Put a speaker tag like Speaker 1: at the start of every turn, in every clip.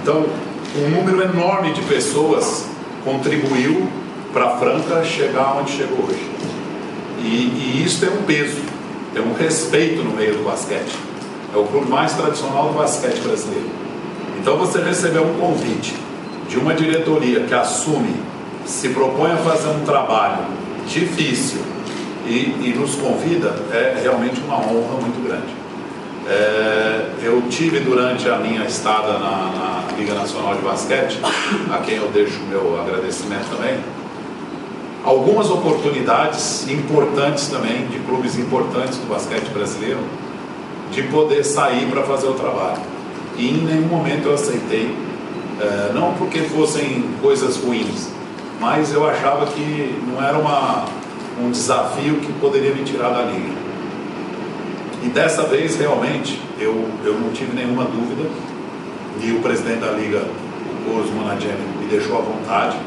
Speaker 1: Então, um número enorme de pessoas contribuiu para a Franca chegar onde chegou hoje. E isso tem um peso, tem um respeito no meio do basquete. É o clube mais tradicional do basquete brasileiro. Então você recebeu um convite de uma diretoria que assume, se propõe a fazer um trabalho difícil e nos convida, é realmente uma honra muito grande. Eu tive durante a minha estada na Liga Nacional de Basquete, a quem eu deixo o meu agradecimento também, algumas oportunidades importantes também, de clubes importantes do basquete brasileiro, de poder sair para fazer o trabalho. E em nenhum momento eu aceitei, não porque fossem coisas ruins, mas eu achava que não era um desafio que poderia me tirar da Liga. E dessa vez, realmente, eu não tive nenhuma dúvida, e o presidente da Liga, o Boris Monadiemi, me deixou à vontade,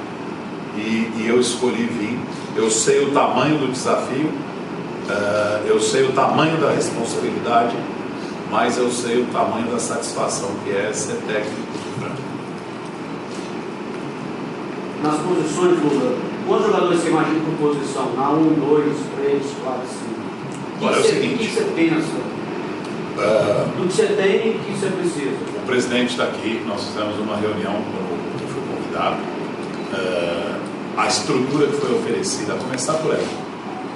Speaker 1: e eu escolhi vir. Eu sei o tamanho do desafio, eu sei o tamanho da responsabilidade, mas eu sei o tamanho da satisfação que é ser técnico do Franca.
Speaker 2: Nas posições, Lula, quantos jogadores você imagina por posição? Na 1, 2, 3, 4, 5?
Speaker 1: Agora é o seguinte.
Speaker 2: O que você pensa? Do que você tem e o que você precisa?
Speaker 1: O presidente está aqui, nós fizemos uma reunião quando eu fui convidado. A estrutura que foi oferecida, a começar por ela.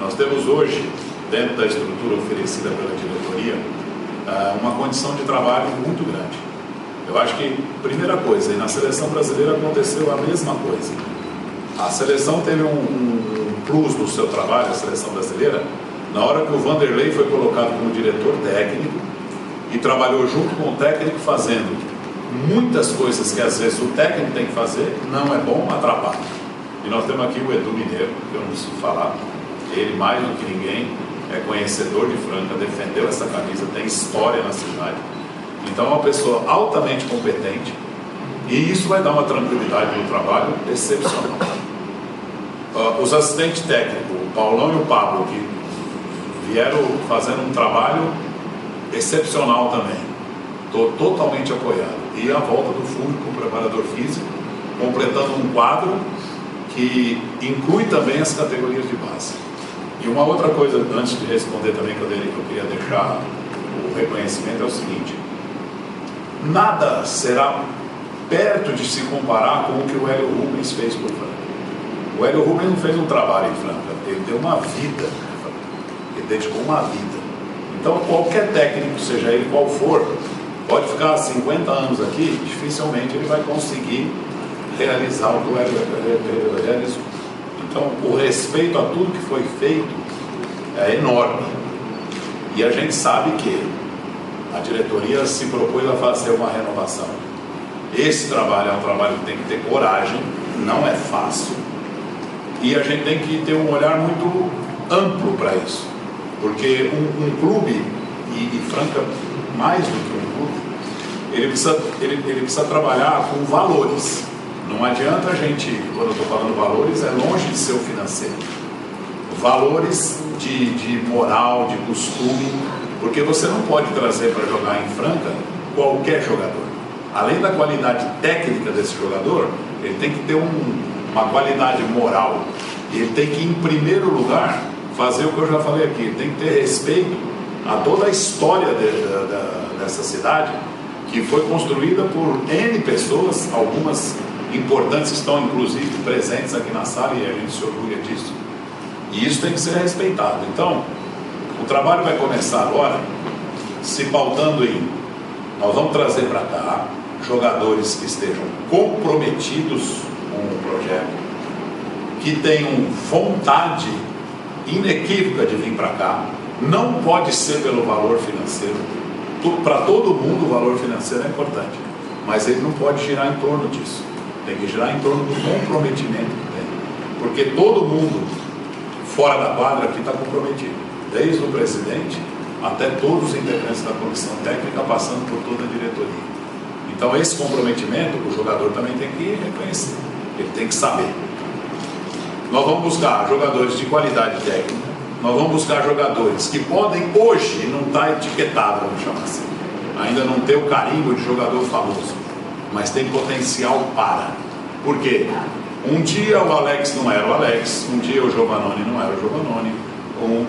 Speaker 1: Nós temos hoje, dentro da estrutura oferecida pela diretoria, uma condição de trabalho muito grande. Eu acho que, primeira coisa, e na seleção brasileira aconteceu a mesma coisa. A seleção teve um plus no seu trabalho, a seleção brasileira, na hora que o Vanderlei foi colocado como diretor técnico e trabalhou junto com o técnico fazendo muitas coisas que às vezes o técnico tem que fazer, não é bom, atrapalha. E nós temos aqui o Edu Mineiro, que eu não preciso falar, ele mais do que ninguém é conhecedor de Franca, defendeu essa camisa, tem história na cidade. Então é uma pessoa altamente competente e isso vai dar uma tranquilidade no trabalho excepcional. Os assistentes técnicos, o Paulão e o Pablo, que vieram fazendo um trabalho excepcional também. Estou totalmente apoiado. E a volta do Fúvio como preparador físico, completando um quadro que inclui também as categorias de base. E uma outra coisa, antes de responder também, que eu queria deixar o reconhecimento, é o seguinte: nada será perto de se comparar com o que o Hélio Rubens fez por Franca. O Hélio Rubens não fez um trabalho em Franca, ele deu uma vida, ele dedicou uma vida. Então qualquer técnico, seja ele qual for, pode ficar 50 anos aqui, dificilmente ele vai conseguir realizar o que o Hélio realizou. Então o respeito a tudo que foi feito é enorme. E a gente sabe que a diretoria se propôs a fazer uma renovação. Esse trabalho é um trabalho que tem que ter coragem, não é fácil. E a gente tem que ter um olhar muito amplo para isso. Porque um clube, e Franca mais do que um clube, ele precisa trabalhar com valores. Não adianta a gente, quando eu estou falando valores, é longe de ser o financeiro. Valores de moral, de costume, porque você não pode trazer para jogar em Franca qualquer jogador. Além da qualidade técnica desse jogador, ele tem que ter uma qualidade moral. E ele tem que, em primeiro lugar, fazer o que eu já falei aqui, ele tem que ter respeito a toda a história dessa cidade, que foi construída por N pessoas, algumas importantes estão inclusive presentes aqui na sala e a gente se orgulha disso. E isso tem que ser respeitado. Então, o trabalho vai começar agora se pautando em: nós vamos trazer para cá jogadores que estejam comprometidos com o projeto, que tenham vontade inequívoca de vir para cá. Não pode ser pelo valor financeiro. Para todo mundo o valor financeiro é importante, mas ele não pode girar em torno disso. Tem que girar em torno do comprometimento que tem, porque todo mundo fora da quadra aqui está comprometido, desde o presidente até todos os integrantes da comissão técnica, passando por toda a diretoria. Então esse comprometimento o jogador também tem que reconhecer, ele tem que saber. Nós vamos buscar jogadores de qualidade técnica, nós vamos buscar jogadores que podem hoje não estar etiquetados, vamos chamar assim, ainda não ter o carimbo de jogador famoso, mas tem potencial para. Por quê? Um dia o Alex não era o Alex, um dia o Giovanoni não era o Giovanoni,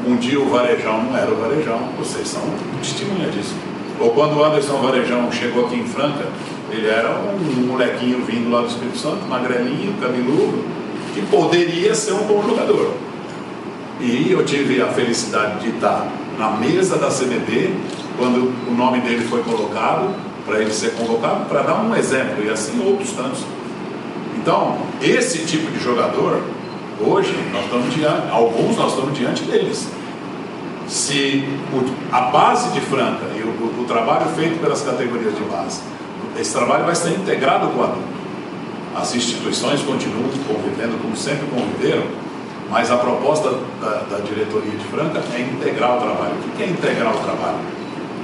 Speaker 1: um dia o Varejão não era o Varejão. Vocês são testemunha disso. Ou quando o Anderson Varejão chegou aqui em Franca, ele era um molequinho vindo lá do Espírito Santo, magrelinho, cabeludo, que poderia ser um bom jogador. E eu tive a felicidade de estar na mesa da CBD quando o nome dele foi colocado, para ele ser convocado, para dar um exemplo, e assim outros tantos. Então, esse tipo de jogador, hoje, alguns nós estamos diante deles. Se a base de Franca e o trabalho feito pelas categorias de base, esse trabalho vai ser integrado com o adulto. As instituições continuam convivendo como sempre conviveram, mas a proposta da diretoria de Franca é integrar o trabalho. O que é integrar o trabalho?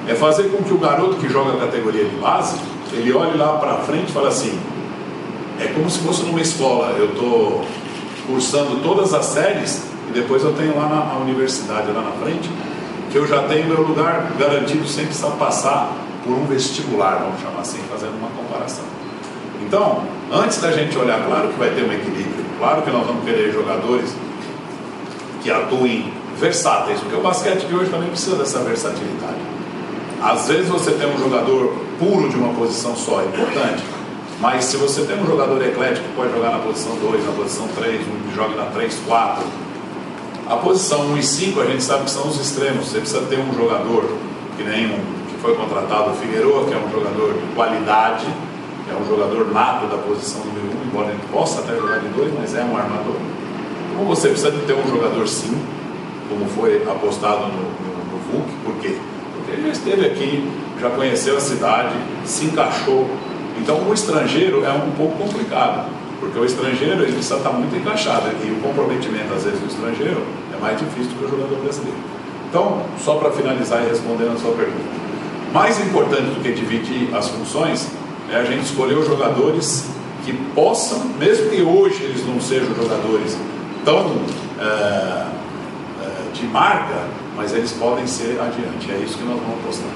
Speaker 1: É fazer com que o garoto que joga a categoria de base, ele olhe lá para frente e fale assim, é como se fosse numa escola, eu estou cursando todas as séries e depois eu tenho lá na universidade, lá na frente, que eu já tenho meu lugar garantido sem precisar passar por um vestibular, vamos chamar assim, fazendo uma comparação. Então, antes da gente olhar, claro que vai ter um equilíbrio, claro que nós vamos querer jogadores que atuem versáteis, porque o basquete de hoje também precisa dessa versatilidade. Às vezes você tem um jogador puro de uma posição só, é importante, mas se você tem um jogador eclético que pode jogar na posição 2, na posição 3, um que joga na 3, 4, a posição 1 e 5 a gente sabe que são os extremos. Você precisa ter um jogador que nem que foi contratado, o Figueroa, que é um jogador de qualidade, é um jogador nato da posição número 1, embora ele possa até jogar de 2, mas é um armador. Então você precisa de ter um jogador 5, como foi apostado no VUC. Por quê? Porque ele já esteve aqui, já conheceu a cidade, se encaixou. Então o estrangeiro é um pouco complicado, porque o estrangeiro ele precisa estar muito encaixado, e o comprometimento às vezes do estrangeiro é mais difícil do que o jogador brasileiro. Então, só para finalizar e responder a sua pergunta, mais importante do que dividir as funções é a gente escolher os jogadores que possam, mesmo que hoje eles não sejam jogadores tão de marca, mas eles podem ser adiante. É isso que nós vamos apostar.